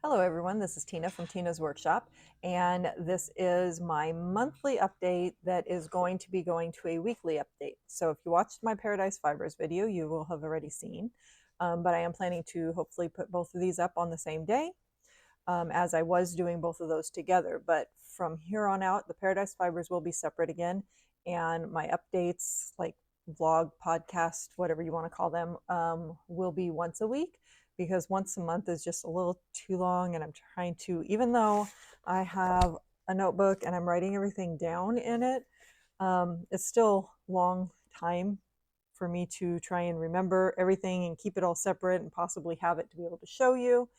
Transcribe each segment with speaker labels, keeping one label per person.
Speaker 1: Hello everyone, this is Tina from Tina's Workshop, and this is my monthly update that is going to be going to a weekly update. So if you watched my Paradise Fibers video, you will have already seen, but I am planning to hopefully put both of these up on the same day, as I was doing both of those together. But from here on out, the Paradise Fibers will be separate again, and my updates, like vlog, podcast, whatever you want to call them, will be once a week, because once a month is just a little too long, and I'm trying to, even though I have a notebook and I'm writing everything down in it, it's still long time for me to try and remember everything and keep it all separate and possibly have it to be able to show you.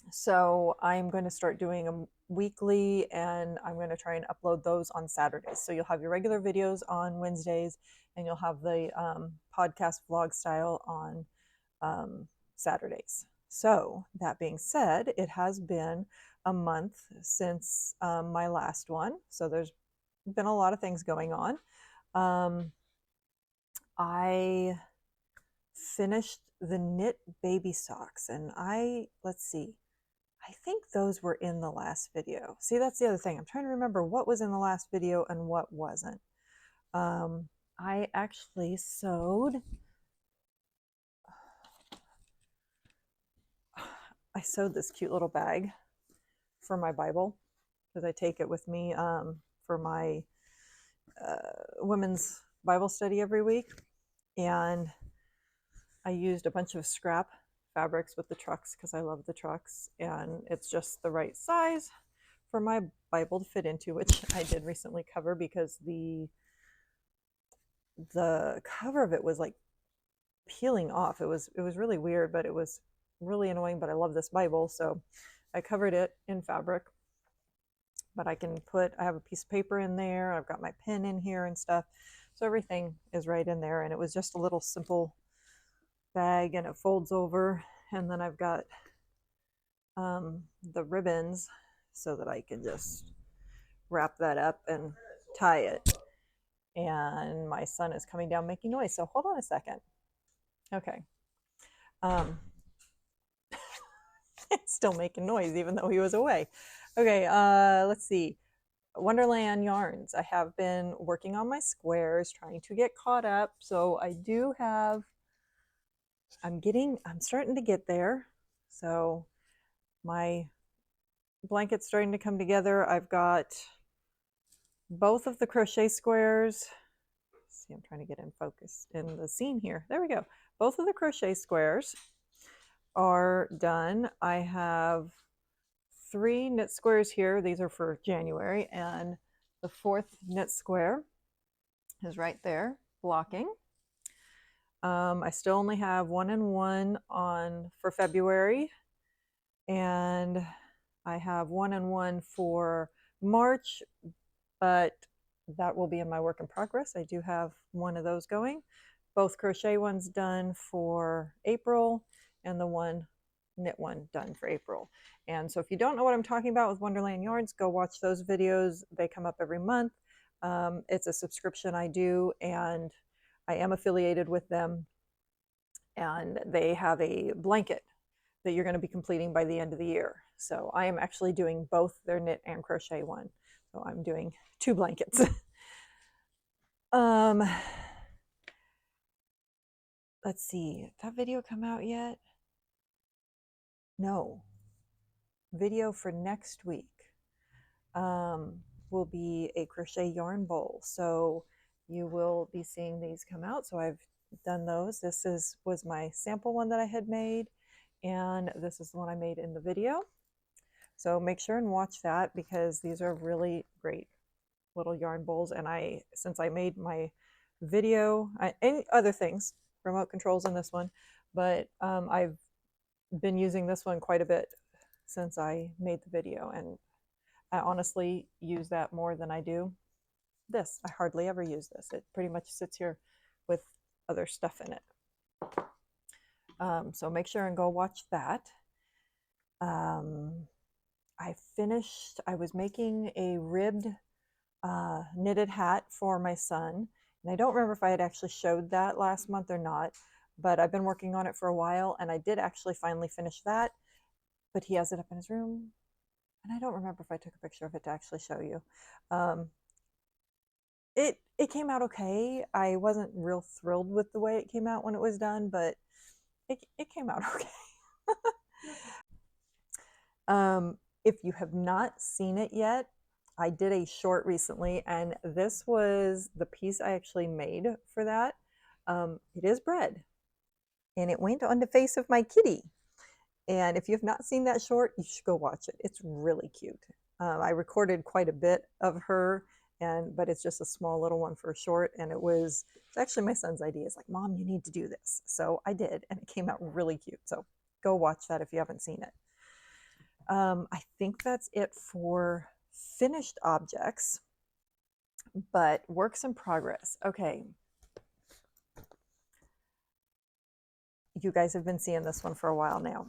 Speaker 1: So I'm going to start doing them weekly, and I'm going to try and upload those on Saturdays. So you'll have your regular videos on Wednesdays, and you'll have the podcast vlog style on Saturdays. So that being said, it has been a month since my last one. So there's been a lot of things going on. I finished the knit baby socks, and let's see, I think those were in the last video. See, that's the other thing. I'm trying to remember what was in the last video and what wasn't. I actually sewed, this cute little bag for my Bible, because I take it with me for my women's Bible study every week. And I used a bunch of scrap fabrics with the trucks because I love the trucks, and it's just the right size for my Bible to fit into, which I did recently cover because the cover of it was like peeling off. It was really weird, but it was really annoying. But I love this Bible, so I covered it in fabric. But I have a piece of paper in there, I've got my pen in here and stuff, so everything is right in there. And it was just a little simple bag, and it folds over, and then I've got the ribbons so that I can just wrap that up and tie it. And my son is coming down making noise, so hold on a second. Okay. It's still making noise even though he was away. Okay, let's see. Wonderland yarns. I have been working on my squares, trying to get caught up. So I do have, I'm starting to get there. So my blanket's starting to come together. I've got both of the crochet squares. Let's see, I'm trying to get in focus in the scene here. There we go. Both of the crochet squares are done. I have 3 knit squares here. These are for January, and the 4th knit square is right there blocking. I still only have 1 and 1 on for February, and I have 1 and 1 for March, but that will be in my work in progress. I do have one of those going. Both crochet ones done for April, and the one knit one done for April. And so if you don't know what I'm talking about with Wonderland Yarns, go watch those videos. They come up every month. It's a subscription I do, and I am affiliated with them, and they have a blanket that you're going to be completing by the end of the year. So I am actually doing both their knit and crochet one. So I'm doing 2 blankets. Let's see, did that video come out yet? No. Video for next week will be a crochet yarn bowl. So you will be seeing these come out. So I've done those. This was my sample one that I had made, and this is the one I made in the video. So make sure and watch that, because these are really great little yarn bowls. And since I made my video, and other things, remote controls in this one, but I've been using this one quite a bit since I made the video, and I honestly use that more than I do this. I hardly ever use this. It pretty much sits here with other stuff in it. So make sure and go watch that. I was making a ribbed knitted hat for my son, and I don't remember if I had actually showed that last month or not, but I've been working on it for a while, and I did actually finally finish that. but he has it up in his room, and I don't remember if I took a picture of it to actually show you. Um, it came out okay. I wasn't real thrilled with the way it came out when it was done, but it came out okay. If you have not seen it yet, I did a short recently, and this was the piece I actually made for that. It is bread, and it went on the face of my kitty. And if you have not seen that short, you should go watch it. It's really cute. I recorded quite a bit of her, but it's just a small little one for a short. And it's actually my son's idea. It's like, Mom, you need to do this. So I did, and it came out really cute. So go watch that if you haven't seen it. I think that's it for finished objects, but works in progress. Okay. You guys have been seeing this one for a while now,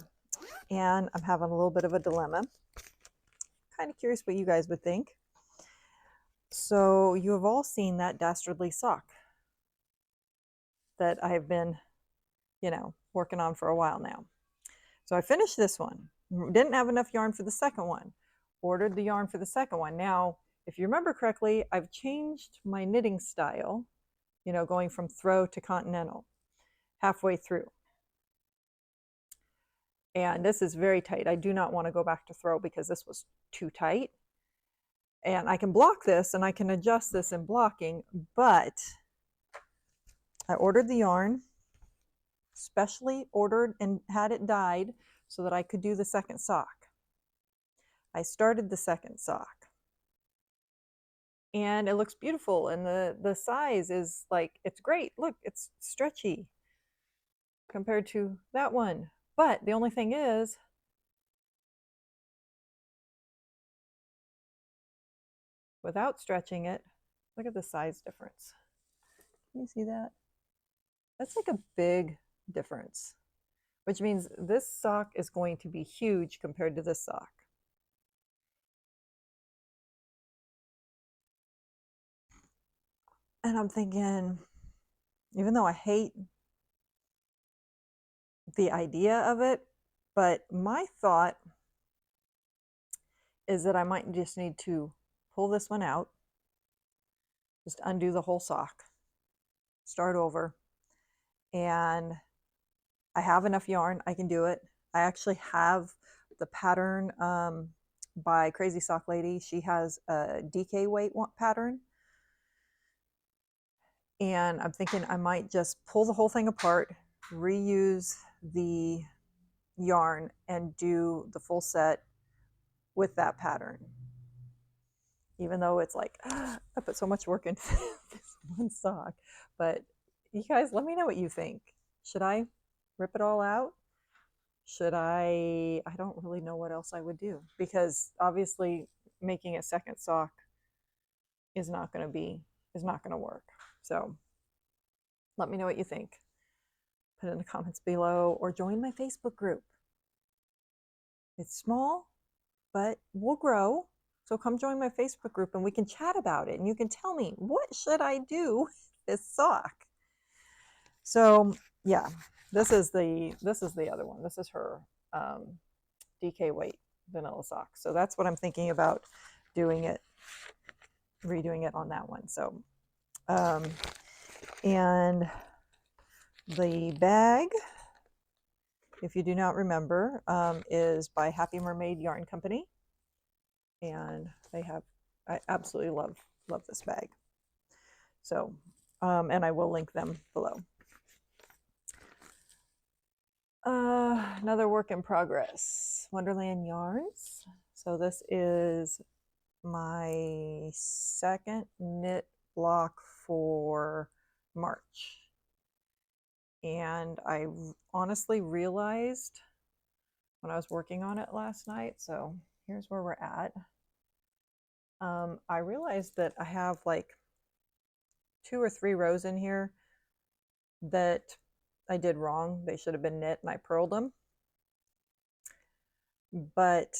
Speaker 1: and I'm having a little bit of a dilemma. Kind of curious what you guys would think. So you have all seen that dastardly sock that I've been, working on for a while now. So I finished this one. Didn't have enough yarn for the second one. Ordered the yarn for the second one. Now, if you remember correctly, I've changed my knitting style, going from throw to continental halfway through. And this is very tight. I do not want to go back to throw because this was too tight. And I can block this and I can adjust this in blocking, but I ordered the yarn, specially ordered and had it dyed so that I could do the second sock. I started the second sock. And it looks beautiful, and the size is like, it's great. Look, it's stretchy compared to that one. But the only thing is, without stretching it, look at the size difference. Can you see that? That's like a big difference, which means this sock is going to be huge compared to this sock. And I'm thinking, even though I hate the idea of it, but my thought is that I might just need to pull this one out, just undo the whole sock, start over, and I have enough yarn. I can do it. I actually have the pattern by Crazy Sock Lady. She has a DK weight pattern. And I'm thinking I might just pull the whole thing apart, reuse the yarn, and do the full set with that pattern. Even though it's like, I put so much work into this one sock. But you guys, let me know what you think. Should I rip it all out? Should I don't really know what else I would do, because obviously making a second sock is not going to work. So let me know what you think. Put it in the comments below or join my Facebook group. It's small, but we'll grow. So come join my Facebook group and we can chat about it, and you can tell me, what should I do with this sock? So yeah, this is the other one. This is her DK weight vanilla sock. So that's what I'm thinking about doing it, redoing it on that one. So and the bag, if you do not remember, is by Happy Mermaid Yarn Company. And I absolutely love this bag. So, and I will link them below. Another work in progress, Wonderland Yarns. So this is my second knit block for March. And I honestly realized when I was working on it last night, so here's where we're at. I realized that I have like 2 or 3 rows in here that I did wrong. They should have been knit, and I purled them. But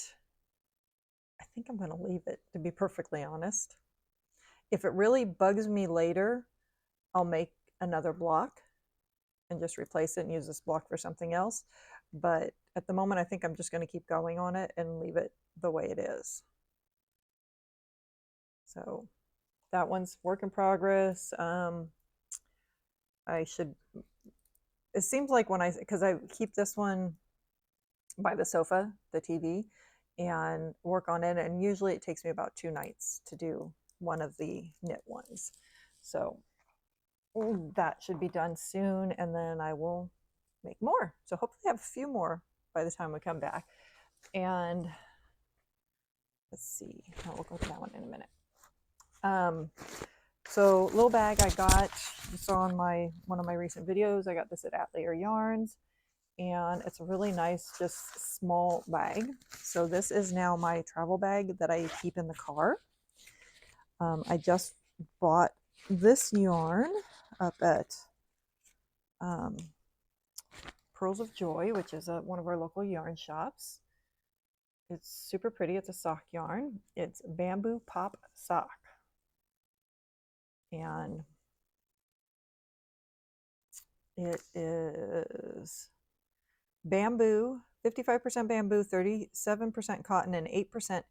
Speaker 1: I think I'm going to leave it, to be perfectly honest. If it really bugs me later, I'll make another block and just replace it and use this block for something else. but at the moment I think I'm just going to keep going on it and leave it the way it is. So that one's work in progress. I should, it seems like when because I keep this one by the sofa, the TV, and work on it, and usually it takes me about 2 nights to do one of the knit ones. So that should be done soon, and then I will make more. So hopefully I have a few more by the time we come back. And let's see, we'll go to that one in a minute. So little bag I got, you saw in one of my recent videos, I got this at Layer Yarns, and it's a really nice, just small bag. So this is now my travel bag that I keep in the car. I just bought this yarn up at Pearls of Joy, which is one of our local yarn shops. It's super pretty. It's a sock yarn. It's Bamboo Pop Sock. And it is bamboo, 55% bamboo, 37% cotton, and 8%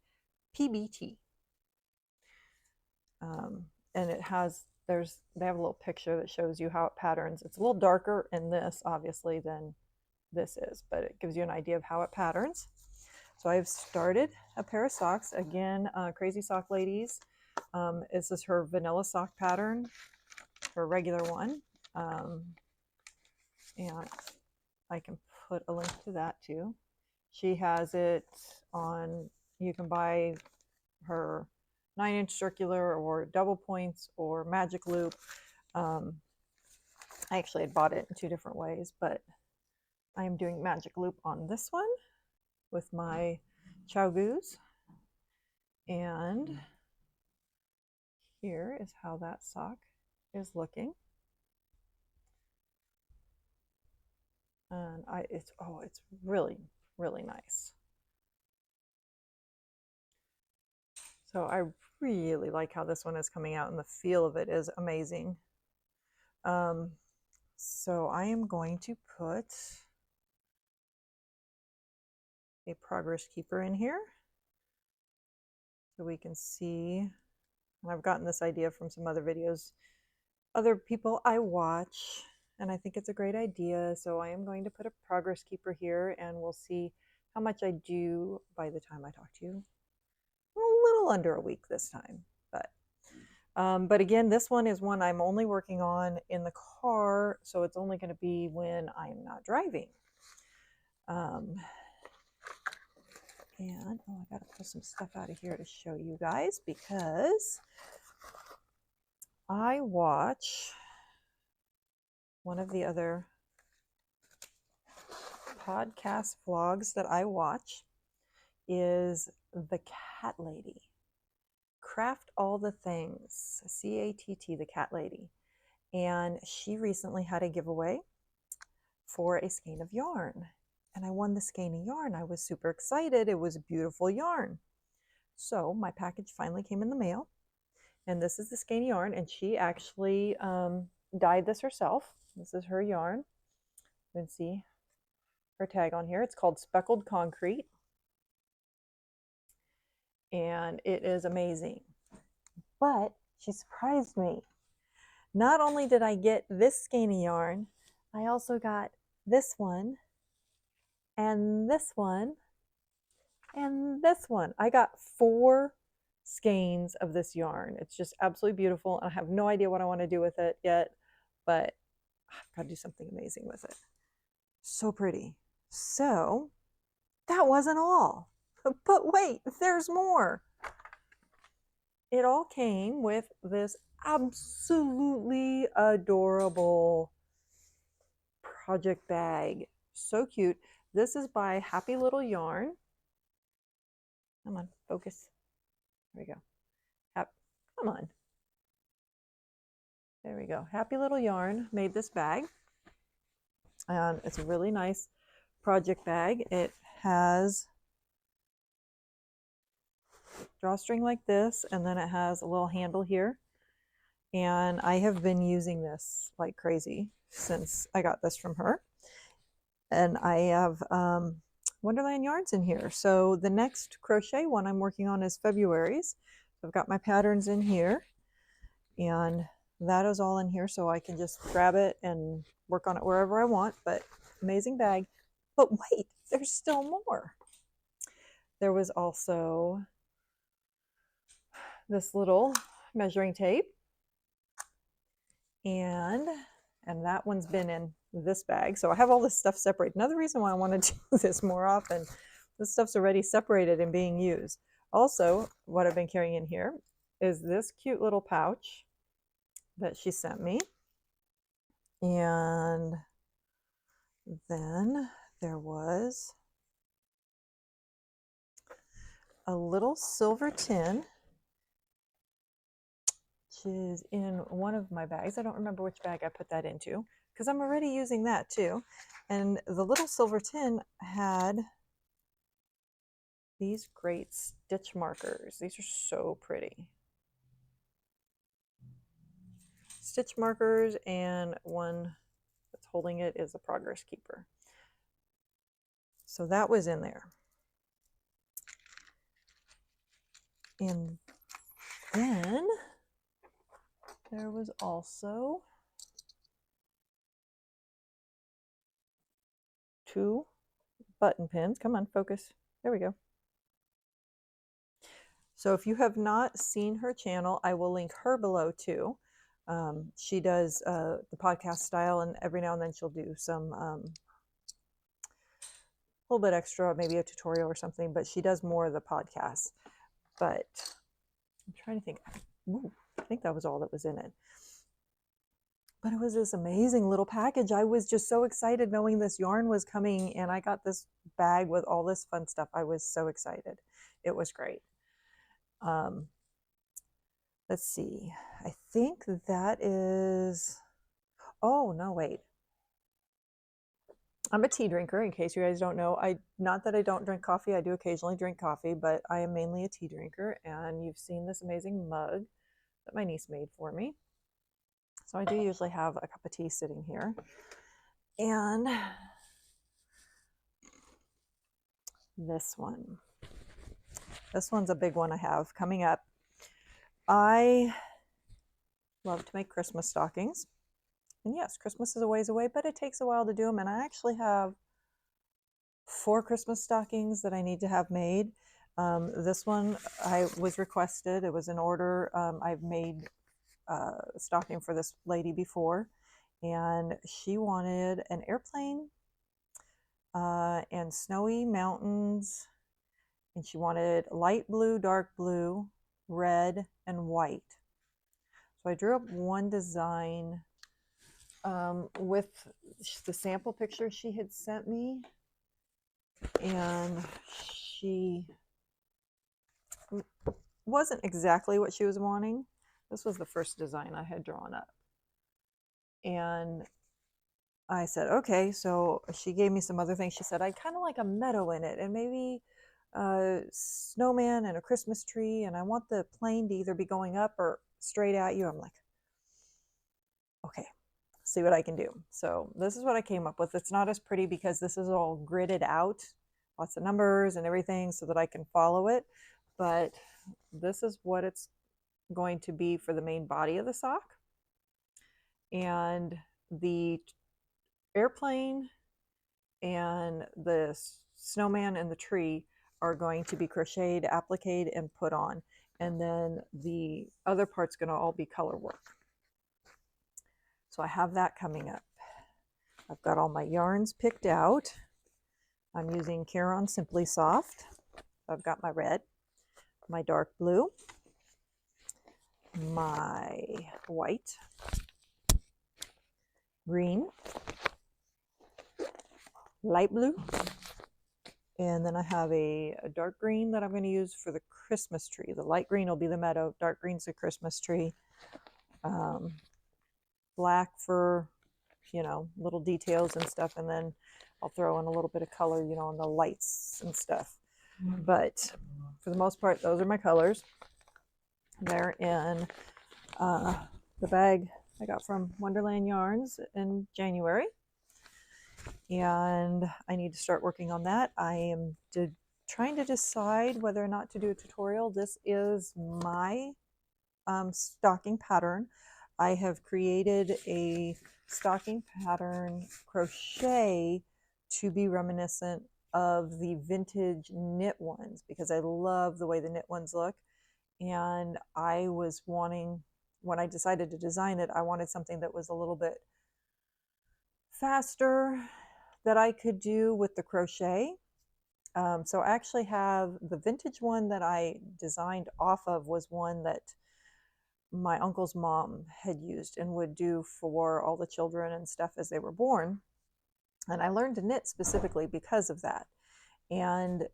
Speaker 1: PBT. And it has, they have a little picture that shows you how it patterns. It's a little darker in this, obviously, than this is, but it gives you an idea of how it patterns. So I've started a pair of socks. Again, Crazy Sock Ladies. This is her vanilla sock pattern, her regular one. And I can put a link to that too. She has it on, you can buy her 9-inch circular or double points or magic loop. I actually had bought it in 2 different ways, but I am doing magic loop on this one with my Chow-Goos. And here is how that sock is looking. And it's really, really nice. So I really like how this one is coming out, and the feel of it is amazing. So I am going to put a progress keeper in here so we can see. And I've gotten this idea from some other videos, other people I watch, and I think it's a great idea. So I am going to put a progress keeper here, and we'll see how much I do by the time I talk to you. A little under a week this time, but again, this one is one I'm only working on in the car, so it's only going to be when I'm not driving. And I got to pull some stuff out of here to show you guys, because I watch one of the other podcast vlogs that I watch is the Cat Lady. Craft All the Things, C-A-T-T, the Cat Lady. And she recently had a giveaway for a skein of yarn. And I won the skein of yarn. I was super excited. It was a beautiful yarn. So my package finally came in the mail. And this is the skein of yarn. And she actually dyed this herself. This is her yarn. You can see her tag on here. It's called Speckled Concrete. And it is amazing. But she surprised me. Not only did I get this skein of yarn, I also got this one, and this one, and this one. I got 4 skeins of this yarn. It's just absolutely beautiful. I have no idea what I want to do with it yet, but I've got to do something amazing with it. So pretty. So that wasn't all. But wait, there's more. It all came with this absolutely adorable project bag. So cute. This is by Happy Little Yarn. Come on, focus. There we go. Come on. There we go. Happy Little Yarn made this bag. And it's a really nice project bag. It has drawstring like this, and then it has a little handle here. And I have been using this like crazy since I got this from her. And I have Wonderland yarns in here. So the next crochet one I'm working on is February's. So I've got my patterns in here, and that is all in here, so I can just grab it and work on it wherever I want. But amazing bag. But wait, there's still more. There was also this little measuring tape, and that one's been in this bag. So I have all this stuff separated. Another reason why I want to do this more often, this stuff's already separated and being used. Also, what I've been carrying in here is this cute little pouch that she sent me. And then there was a little silver tin, which is in one of my bags. I don't remember which bag I put that into because I'm already using that too. And the little silver tin had these great stitch markers. These are so pretty. Stitch markers, and one that's holding it is a progress keeper. So that was in there. And then there was also 2 button pins. Come on, focus. There we go. So if you have not seen her channel, I will link her below too. She does the podcast style, and every now and then she'll do some little bit extra, maybe a tutorial or something, but she does more of the podcasts. But I'm trying to think. Ooh, I think that was all that was in it. But it was this amazing little package. I was just so excited knowing this yarn was coming, and I got this bag with all this fun stuff. I was so excited. It was great. Let's see. I think that is, oh no, wait. I'm a tea drinker, in case you guys don't know. Not that I don't drink coffee. I do occasionally drink coffee, but I am mainly a tea drinker. And you've seen this amazing mug that my niece made for me. So I do usually have a cup of tea sitting here. And this one. This one's a big one I have coming up. I love to make Christmas stockings. And yes, Christmas is a ways away, but it takes a while to do them. And I actually have 4 Christmas stockings that I need to have made. This one I was requested. It was an order. I've made a stocking for this lady before, and she wanted an airplane and snowy mountains, and she wanted light blue, dark blue, red, and white. So I drew up one design with the sample picture she had sent me, and she wasn't exactly what she was wanting. This was the first design I had drawn up, and I said, okay. So she gave me some other things. She said, I'd kind of like a meadow in it, and maybe a snowman and a Christmas tree, and I want the plane to either be going up or straight at you. I'm like, okay, see what I can do. So this is what I came up with. It's not as pretty because this is all gridded out, lots of numbers and everything so that I can follow it. But this is what it's going to be for the main body of the sock. And the airplane and the snowman and the tree are going to be crocheted, appliqued, and put on. And then the other part's going to all be color work. So I have that coming up. I've got all my yarns picked out. I'm using Caron Simply Soft. I've got my red, my dark blue, my white, green, light blue, and then I have a dark green that I'm going to use for the Christmas tree. The light green will be the meadow, dark green's the Christmas tree. Black for, you know, little details and stuff, and then I'll throw in a little bit of color, you know, on the lights and stuff. But for the most part, those are my colors. They're in the bag I got from Wonderland Yarns in January. and I need to start working on that. I am trying to decide whether or not to do a tutorial. This is my stocking pattern. I have created a stocking pattern crochet to be reminiscent of the vintage knit ones because I love the way the knit ones look. And I was wanting, when I decided to design it, I wanted something that was a little bit faster that I could do with the crochet. So I actually have the vintage one that I designed off of was one that my uncle's mom had used and would do for all the children and stuff as they were born. And I learned to knit specifically because of that. And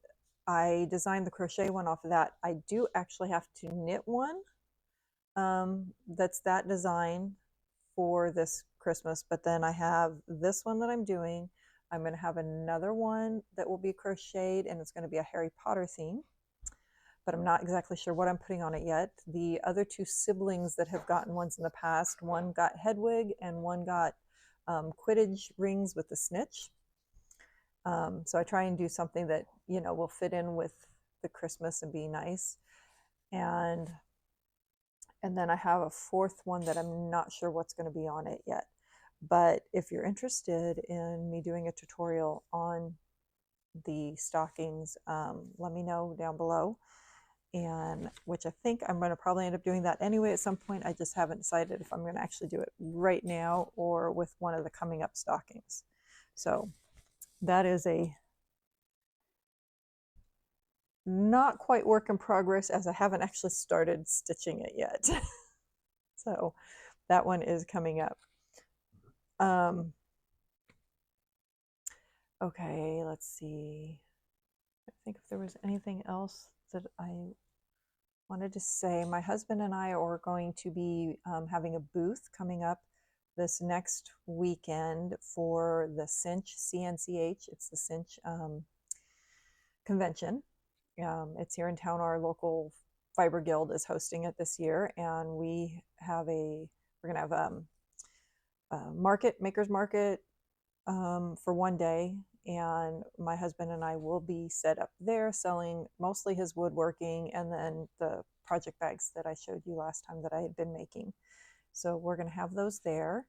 Speaker 1: I designed the crochet one off of that. I do actually have to knit one that's that design for this Christmas, but then I have this one that I'm doing. I'm going to have another one that will be crocheted, and it's going to be a Harry Potter theme, but I'm not exactly sure what I'm putting on it yet. The other two siblings that have gotten ones in the past, one got Hedwig and one got Quidditch rings with the snitch. So I try and do something that, you know, will fit in with the Christmas and be nice. And then I have a fourth one that I'm not sure what's going to be on it yet. But if you're interested in me doing a tutorial on the stockings, let me know down below. And which I think I'm going to probably end up doing that anyway at some point. I just haven't decided if I'm going to actually do it right now or with one of the coming up stockings. So that is a not quite work in progress as I haven't actually started stitching it yet. So that one is coming up. Okay, let's see. I think if there was anything else that I wanted to say. My husband and I are going to be having a booth coming up this next weekend for the Cinch, CNCH. It's the Cinch convention. It's here in town. Our local fiber guild is hosting it this year, and we're gonna have a makers market for one day, and my husband and I will be set up there selling mostly his woodworking and then the project bags that I showed you last time that I had been making. So we're going to have those there.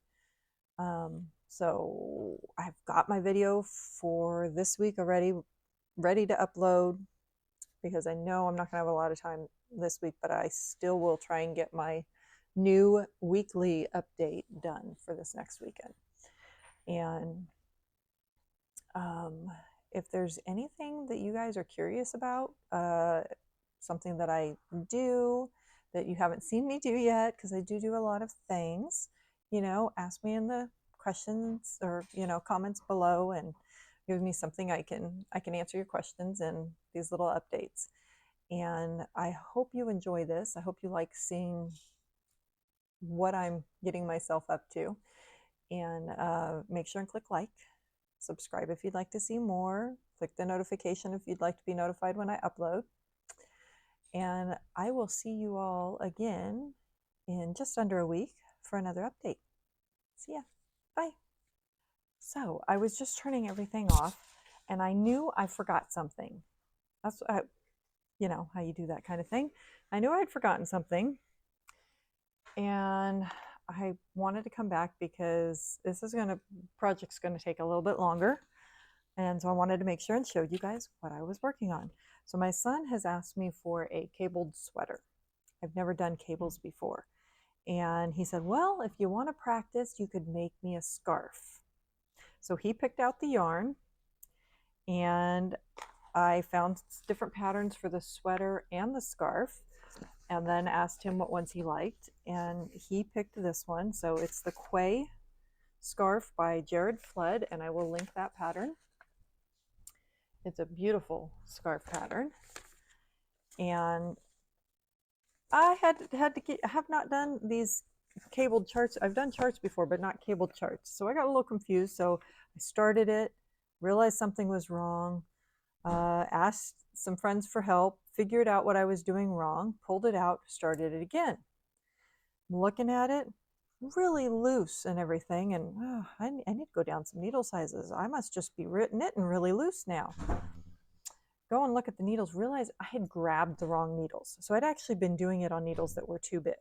Speaker 1: So I've got my video for this week already ready to upload because I know I'm not going to have a lot of time this week, but I still will try and get my new weekly update done for this next weekend. And if there's anything that you guys are curious about, something that I do that you haven't seen me do yet, because I do a lot of things, you know, ask me in the questions or, you know, comments below and give me something I can answer your questions in these little updates. And I hope you enjoy this. I hope you like seeing what I'm getting myself up to. And make sure and click like. Subscribe if you'd like to see more. Click the notification if you'd like to be notified when I upload. And I will see you all again in just under a week for another update. See ya. Bye. So I was just turning everything off and I knew I forgot something. That's, you know, how you do that kind of thing. I knew I'd forgotten something and I wanted to come back because project's going to take a little bit longer. And so I wanted to make sure and show you guys what I was working on. So my son has asked me for a cabled sweater. I've never done cables before. And he said, well, if you want to practice, you could make me a scarf. So he picked out the yarn and I found different patterns for the sweater and the scarf and then asked him what ones he liked. And he picked this one. So it's the Quay scarf by Jared Flood, and I will link that pattern. It's a beautiful scarf pattern. And I have not done these cabled charts. I've done charts before, but not cabled charts. So I got a little confused. So I started it, realized something was wrong, asked some friends for help, figured out what I was doing wrong, pulled it out, started it again. I'm looking at it. really loose and everything, and I need to go down some needle sizes. I must just be knitting really loose now. Go and look at the needles, realize I had grabbed the wrong needles. So I'd actually been doing it on needles that were too big.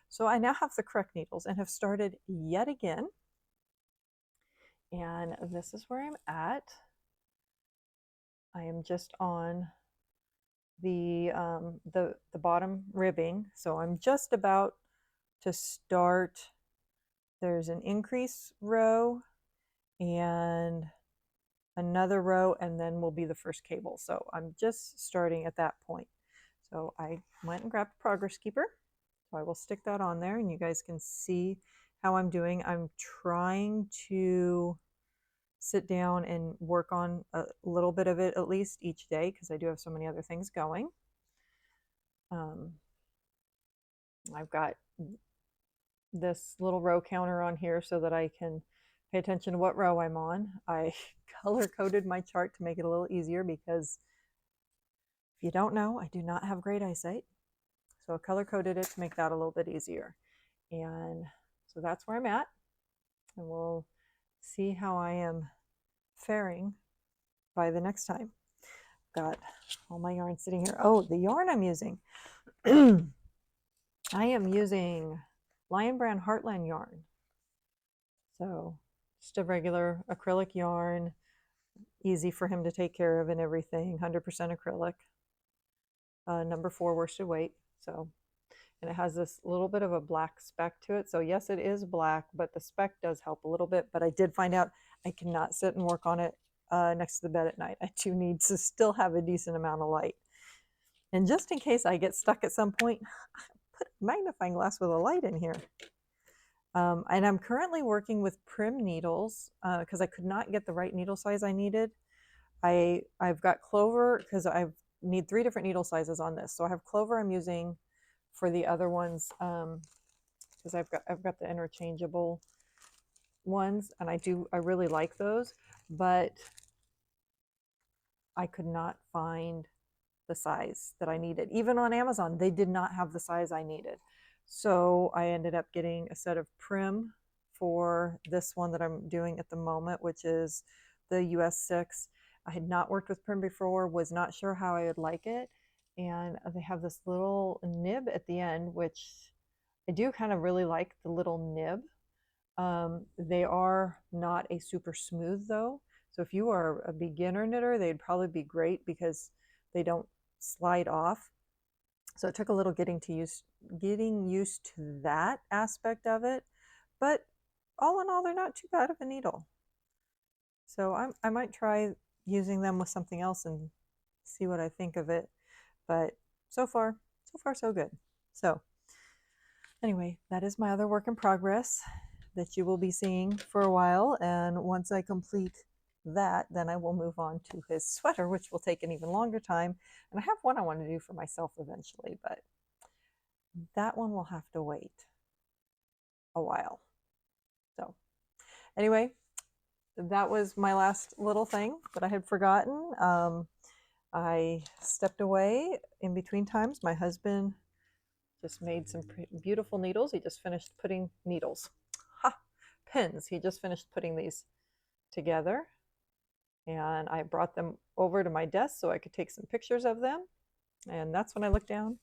Speaker 1: So I now have the correct needles and have started yet again. And this is where I'm at. I am just on the bottom ribbing. So I'm just about to start. There's an increase row and another row, and then will be the first cable. So I'm just starting at that point. So I went and grabbed Progress Keeper. So I will stick that on there and you guys can see how I'm doing. I'm trying to sit down and work on a little bit of it at least each day because I do have so many other things going. I've got this little row counter on here so that I can pay attention to what row I'm on. I color-coded my chart to make it a little easier because if you don't know, I do not have great eyesight. So I color-coded it to make that a little bit easier. And so that's where I'm at. And we'll see how I am faring by the next time. Got all my yarn sitting here. Oh, the yarn I'm using. I am using Lion Brand Heartland yarn. So just a regular acrylic yarn, easy for him to take care of and everything, 100% acrylic, number 4 worsted weight. So, and it has this little bit of a black speck to it. So yes, it is black, but the speck does help a little bit. But I did find out I cannot sit and work on it next to the bed at night. I do need to still have a decent amount of light. And just in case I get stuck at some point, put a magnifying glass with a light in here. And I'm currently working with Prim needles because I could not get the right needle size I needed. I've got Clover because I need 3 different needle sizes on this. So I have Clover I'm using for the other ones because I've got the interchangeable ones, and I really like those, but I could not find the size that I needed. Even on Amazon, they did not have the size I needed. So I ended up getting a set of Prim for this one that I'm doing at the moment, which is the US 6. I had not worked with Prim before, was not sure how I would like it. And they have this little nib at the end, which I do kind of really like the little nib. They are not a super smooth though. So if you are a beginner knitter, they'd probably be great because they don't slide off. So it took a little getting used to that aspect of it, but all in all, they're not too bad of a needle. So I might try using them with something else and see what I think of it. But so far so good. So anyway, that is my other work in progress that you will be seeing for a while. And once I complete that, then I will move on to his sweater, which will take an even longer time. And I have one I want to do for myself eventually, but that one will have to wait a while. So anyway, that was my last little thing that I had forgotten. I stepped away in between times. My husband just made some beautiful needles. He just finished putting pins. He just finished putting these together. And I brought them over to my desk so I could take some pictures of them. And that's when I looked down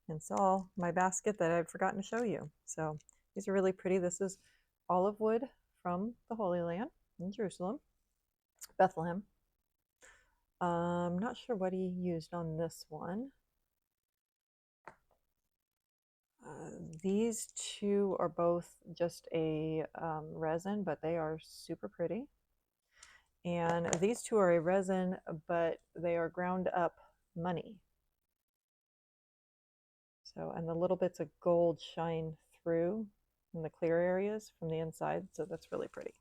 Speaker 1: and saw my basket that I'd forgotten to show you. So these are really pretty. This is olive wood from the Holy Land in Jerusalem, Bethlehem. I'm not sure what he used on this one. These 2 are both just a resin, but they are super pretty. And these 2 are a resin, but they are ground up money. So, and the little bits of gold shine through in the clear areas from the inside. So that's really pretty.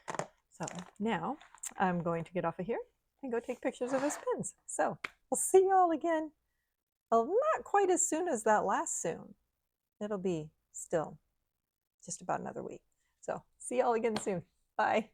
Speaker 1: So now I'm going to get off of here and go take pictures of his pins. So we'll see you all again. Well, not quite as soon as that last soon. It'll be still just about another week. So see y'all again soon. Bye.